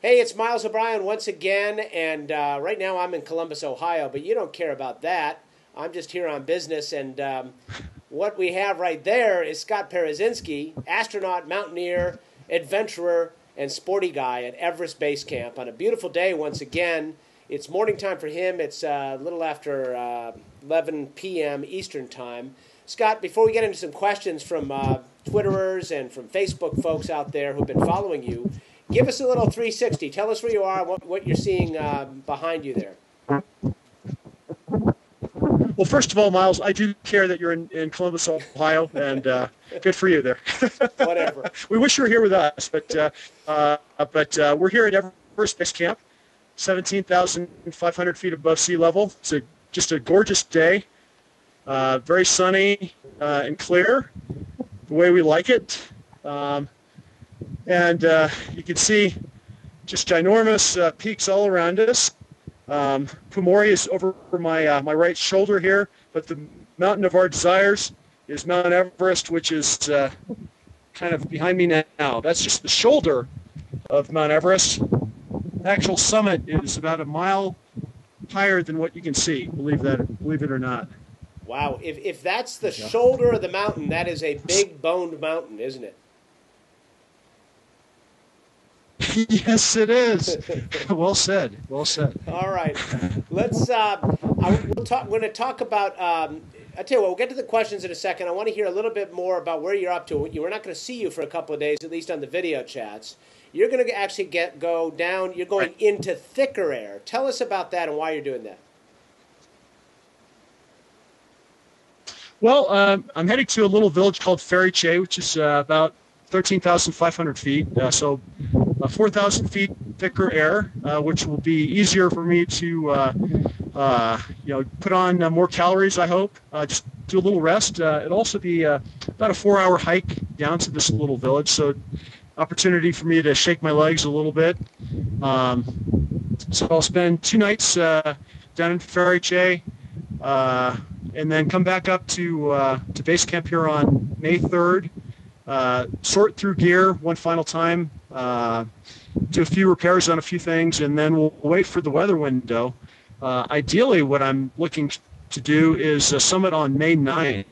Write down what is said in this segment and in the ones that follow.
Hey, it's Miles O'Brien once again, and right now I'm in Columbus, Ohio, but you don't care about that. I'm just here on business, and what we have right there is Scott Parazynski, astronaut, mountaineer, adventurer, and sporty guy at Everest Base Camp on a beautiful day once again. It's morning time for him. It's a little after 11 p.m. Eastern Time. Scott, before we get into some questions from Twitterers and from Facebook folks out there who've been following you, give us a little 360. Tell us where you are, what you're seeing behind you there. Well, first of all, Miles, I do care that you're in Columbus, Ohio, and good for you there. Whatever. We wish you were here with us, but we're here at Everest Base Camp, 17,500 feet above sea level. It's just a gorgeous day, very sunny and clear, the way we like it. And you can see just ginormous peaks all around us. Pumori is over my right shoulder here, but the mountain of our desires is Mount Everest, which is kind of behind me now. That's just the shoulder of Mount Everest. The actual summit is about a mile higher than what you can see, believe it or not. Wow, if that's the shoulder of the mountain, that is a big boned mountain, isn't it? Yes, it is. Well said. Well said. All right, let's. We're going to talk about. I tell you what, we'll get to the questions in a second. I want to hear a little bit more about where you're up to. We're not going to see you for a couple of days, at least on the video chats. You're going to actually go down. You're going into thicker air. Tell us about that and why you're doing that. Well, I'm heading to a little village called Che, which is about 13,500 feet, so 4,000 feet thicker air, which will be easier for me to, put on more calories, I hope, just do a little rest. It'll also be about a 4-hour hike down to this little village, so opportunity for me to shake my legs a little bit. So I'll spend 2 nights down in Che, and then come back up to base camp here on May 3rd. Sort through gear one final time, do a few repairs on a few things, and then we'll wait for the weather window. Ideally, what I'm looking to do is a summit on May 9th.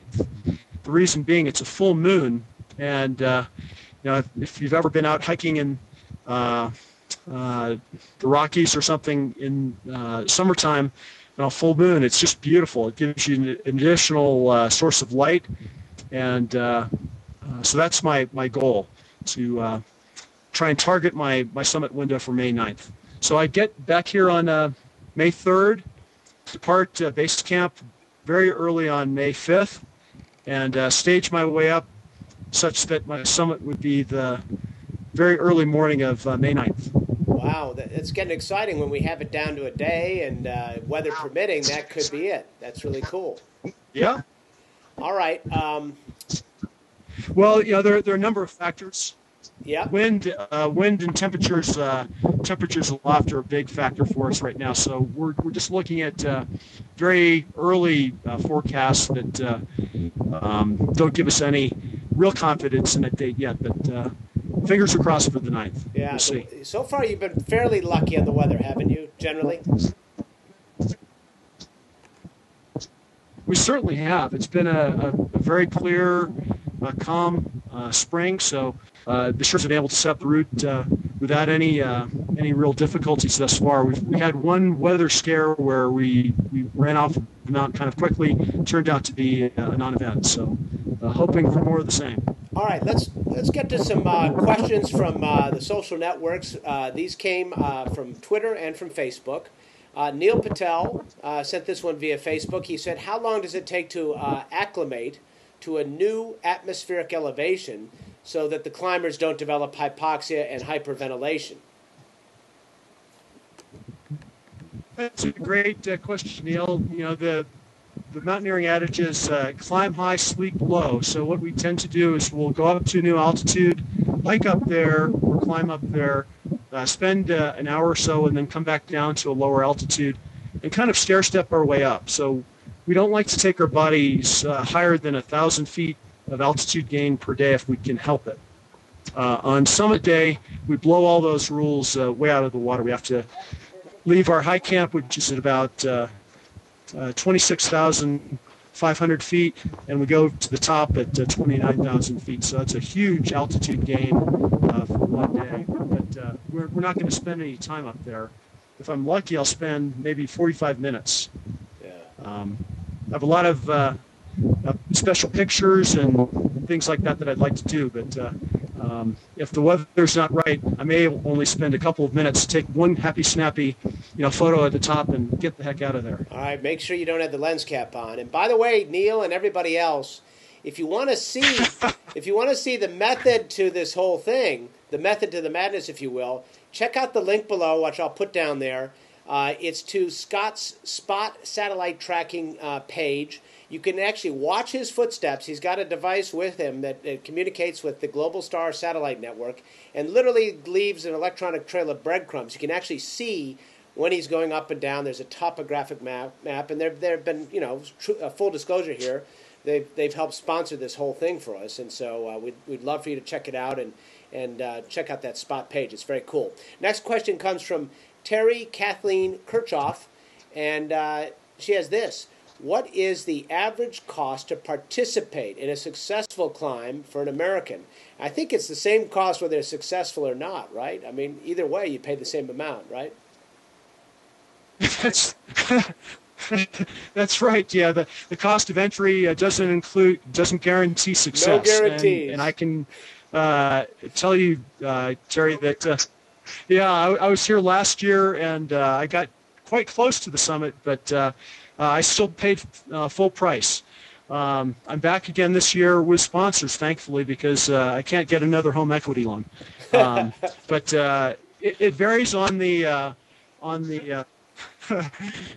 The reason being it's a full moon, and if you've ever been out hiking in the Rockies or something in summertime, full moon, it's just beautiful. It gives you an additional source of light, and so that's my goal, to try and target my summit window for May 9th. So I get back here on May 3rd, depart base camp very early on May 5th, and stage my way up such that my summit would be the very early morning of May 9th. Wow, it's getting exciting when we have it down to a day, and weather permitting, that could be it. That's really cool. Yeah. All right. Well, there are a number of factors. Yeah. Wind and temperatures aloft are a big factor for us right now. So we're just looking at very early forecasts that don't give us any real confidence in that date yet. But fingers are crossed for the 9th. Yeah. We'll see. So far, you've been fairly lucky on the weather, haven't you? Generally. We certainly have. It's been a very clear, calm spring, so the ships have been able to set up the route without any real difficulties thus far. We had one weather scare where we ran off the mountain kind of quickly. It turned out to be a non-event, so hoping for more of the same. All right, let's get to some questions from the social networks. These came from Twitter and from Facebook. Neil Patel sent this one via Facebook. He said, how long does it take to acclimate to a new atmospheric elevation so that the climbers don't develop hypoxia and hyperventilation? That's a great question, Neil. The mountaineering adage is climb high, sleep low. So what we tend to do is we'll go up to a new altitude, hike up there or climb up there, spend an hour or so, and then come back down to a lower altitude and kind of stair-step our way up. So we don't like to take our bodies higher than 1,000 feet of altitude gain per day if we can help it. On summit day, we blow all those rules way out of the water. We have to leave our high camp, which is at about 26,500 feet, and we go to the top at 29,000 feet. So that's a huge altitude gain for one day. But we're not going to spend any time up there. If I'm lucky, I'll spend maybe 45 minutes. Yeah. I have a lot of special pictures and things like that I'd like to do, but if the weather's not right, I may only spend a couple of minutes to take one happy, snappy, photo at the top and get the heck out of there. All right, make sure you don't have the lens cap on. And by the way, Neil and everybody else, if you want to see the method to this whole thing, the method to the madness, if you will, check out the link below, which I'll put down there. It's to Scott's Spot satellite tracking page. You can actually watch his footsteps. He's got a device with him that communicates with the Global Star satellite network and literally leaves an electronic trail of breadcrumbs. You can actually see when he's going up and down. There's a topographic map, and there have been, full disclosure here, they've helped sponsor this whole thing for us, and so we'd love for you to check it out and check out that Spot page. It's very cool. Next question comes from Terry Kathleen Kirchhoff, and she has this. What is the average cost to participate in a successful climb for an American? I think it's the same cost whether they're successful or not, right? I mean, either way, you pay the same amount, right? That's right. Yeah, the cost of entry doesn't guarantee success. No guarantees. And I can tell you, Terry, that I was here last year and I got quite close to the summit, but I still paid full price. I'm back again this year with sponsors, thankfully, because I can't get another home equity loan. But it varies on the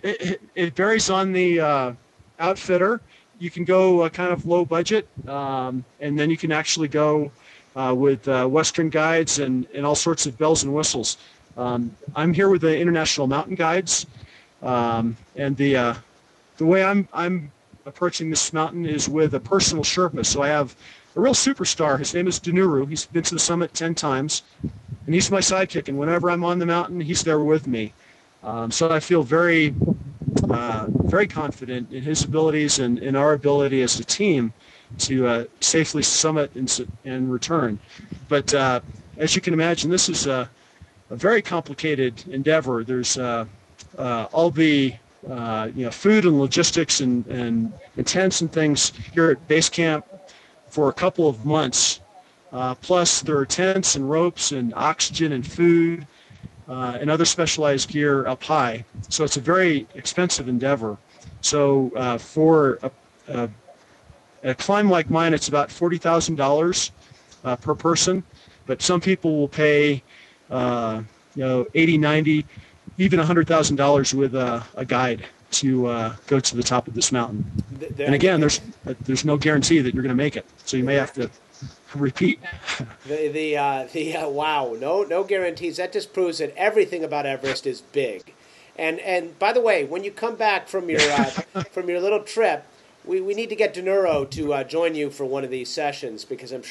it varies on the outfitter. You can go kind of low budget, and then you can actually go with Western guides and all sorts of bells and whistles. I'm here with the International Mountain Guides, and the way I'm approaching this mountain is with a personal Sherpa. So I have a real superstar. His name is Danuru. He's been to the summit 10 times, and he's my sidekick. And whenever I'm on the mountain, he's there with me. So I feel very, very confident in his abilities and in our ability as a team to safely summit and return. But as you can imagine, this is a very complicated endeavor. There's all the food and logistics and tents and things here at base camp for a couple of months. Plus, there are tents and ropes and oxygen and food and other specialized gear up high. So it's a very expensive endeavor. So for a climb like mine, it's about $40,000 per person. But some people will pay, $80, $90, even $100,000 with a guide to go to the top of this mountain. And again, there's no guarantee that you're going to make it, so you may have to repeat. Wow, no guarantees. That just proves that everything about Everest is big. And by the way, when you come back from your from your little trip, we need to get De Niro to join you for one of these sessions, because I'm